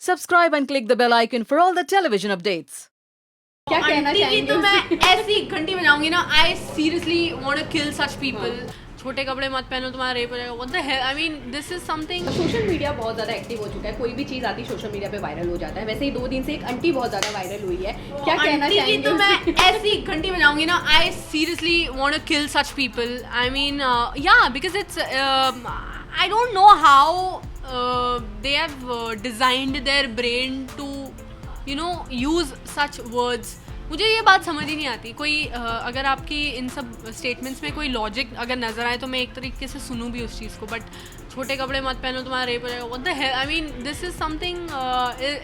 Subscribe and click the bell icon for all the television updates. क्या कहना aunty की चाहेंगे तो मैं ऐसी घंटी बजाऊंगी ना. I seriously want to kill such people. छोटे कपड़े मत पहनो, तुम्हारा रेप हो जाएगा. What the hell, I mean this is something. Social media बहुत ज़्यादा एक्टिव हो चुका है. कोई भी चीज़ आती है सोशल मीडिया पे वायरल हो जाता है. वैसे ही 2 दिन से एक आंटी बहुत ज़्यादा वायरल हुई है. क्या कहना आंटी की चाहेंगे तो मैं ऐसी घंटी बजाऊंगी ना. I seriously want to kill such people. I mean yeah because it's I don't know how they have designed their brain to use such words. मुझे ये बात समझ ही नहीं आती. कोई अगर आपकी इन सब स्टेटमेंट्स में कोई लॉजिक अगर नज़र आए तो मैं एक तरीके से सुनूं भी उस चीज़ को. बट छोटे कपड़े मत पहनो, तुम्हारा रेप हो जाएगा. What the hell, I mean this is something,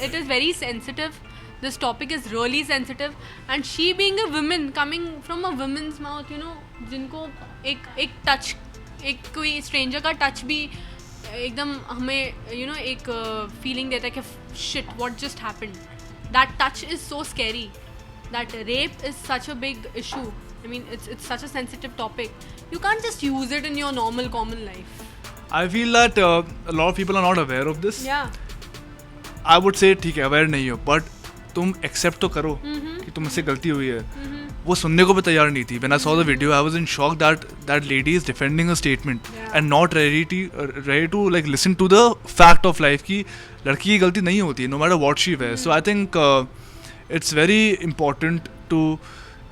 it is very sensitive. This topic is really sensitive, and she being a woman, coming from a woman's mouth, जिनको एक टच, एक कोई स्ट्रेंजर का टच भी एकदम हमें एक फीलिंग देता है कि shit what just happened. That touch is so scary. That rape is such a big issue. I mean it's such a sensitive topic. You can't just use it in your normal common life. I feel that a lot of people are not aware of this. या I would say ठीक है, aware नहीं हो, but तुम accept तो करो कि तुमसे गलती हुई है. वो सुनने को भी तैयार नहीं थी. When I saw the video, I was in shock that that lady is defending a statement and not ready to like listen to the fact of life कि लड़की की गलती नहीं होती no matter what she wears. So I think it's very important to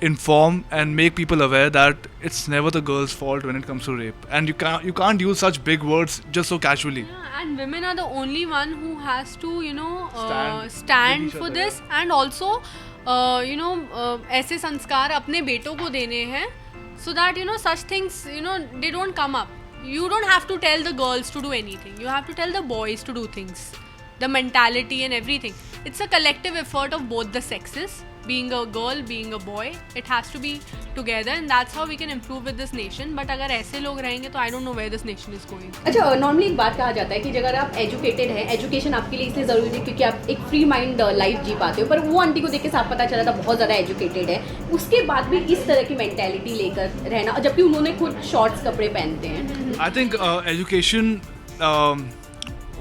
inform and make people aware that it's never the girl's fault when it comes to rape, and you can't use such big words just so casually. and women are the only one who has to Stand stand with each for other. this. And also ऐसे संस्कार अपने बेटों को देने हैं so that such things they don't come up. You don't have to tell the girls to do anything. You have to tell the boys to do things. The mentality and everything. It's a collective effort of both the sexes. Being a girl, being a boy, it has to be together, and that's how we can improve with this nation. But अगर ऐसे लोग रहेंगे तो I don't know where this nation is going. अच्छा, normally एक बात कहा जाता है कि अगर आप एजुकेटेड हैं, एजुकेशन आपके लिए इसलिए ज़रूरी है क्योंकि आप एक फ्री माइंड लाइफ जी पाते हो. पर वो आंटी को देख के साफ पता चला था बहुत ज़्यादा एजुकेटेड है. उसके बाद भी इस तरह की मेंटेलिटी लेकर रहना, जबकि उन्होंने खुद शॉर्ट्स कपड़े पहनते हैं. I think education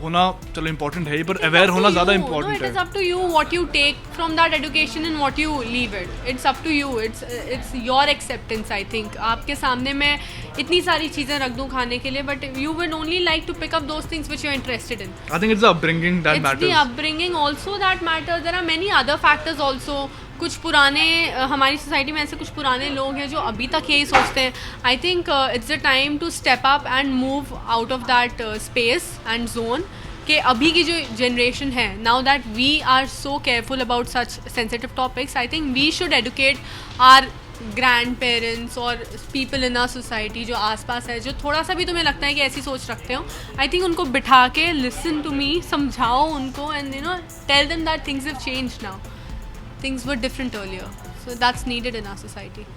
होना चलो इम्पोर्टेंट है, पर अवेयर होना ज़्यादा इम्पोर्टेंट No, it is है. up to you what you take from that education and what you leave it. It's up to you. It's your acceptance, I think. आपके सामने मैं इतनी सारी चीज़ें रख दूँ खाने के लिए, but you would only like to pick up those things which you're interested in. I think it's the upbringing that It's matters. the upbringing also that matters. There are many other factors also. कुछ पुराने हमारी society में ऐसे कुछ पुराने लोग हैं जो अभी तक यही सोचते हैं. I think it's the time to step up and move out of that space and zone. कि अभी की जो जनरेशन है, now that we are so careful about such sensitive topics, I think we should educate our grandparents और people in our society जो आसपास है, जो थोड़ा सा भी तुम्हें लगता है कि ऐसी सोच रखते हो. आई थिंक उनको बिठा के लिसन टू मी, समझाओ उनको, and tell them that things have changed now. Things were different earlier, so that's needed in our society.